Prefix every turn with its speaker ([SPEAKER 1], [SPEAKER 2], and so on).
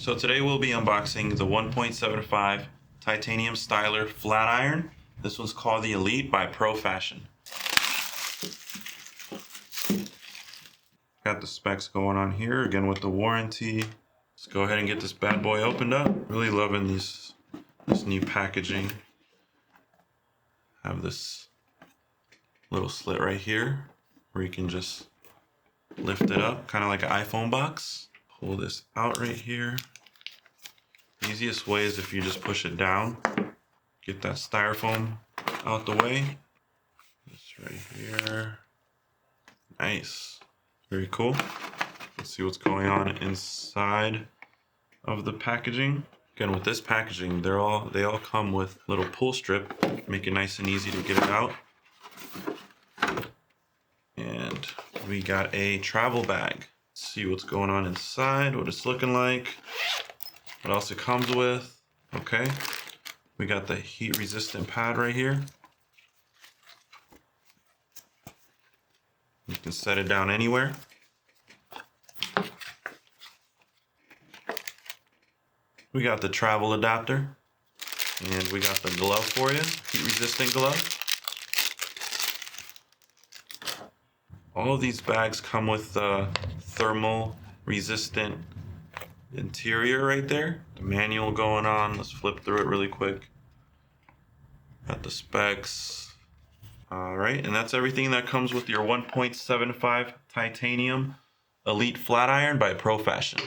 [SPEAKER 1] So today we'll be unboxing the 1.75 titanium styler flat iron. This one's called the Elite by Profashion. Got the specs going on here, again with the warranty. Let's go ahead and get this bad boy opened up. Really loving this new packaging. Have this little slit right here where you can just lift it up, kind of like an iPhone box. Pull this out right here. Easiest way is if you just push it down. Get that styrofoam out the way. This right here. Nice. Very cool. Let's see what's going on inside of the packaging. Again, with this packaging, they all come with little pull strip, make it nice and easy to get it out. And we got a travel bag. Let's see what's going on inside, what it's looking like, what else it comes with. Okay, we got the heat resistant pad right here. You can set it down anywhere. We got the travel adapter, and we got the glove for you, heat resistant glove. All of these bags come with the thermal resistant interior right there. The manual going on. Let's flip through it really quick. Got the specs. Alright, and that's everything that comes with your 1.75 titanium Elite flat iron by Profashion.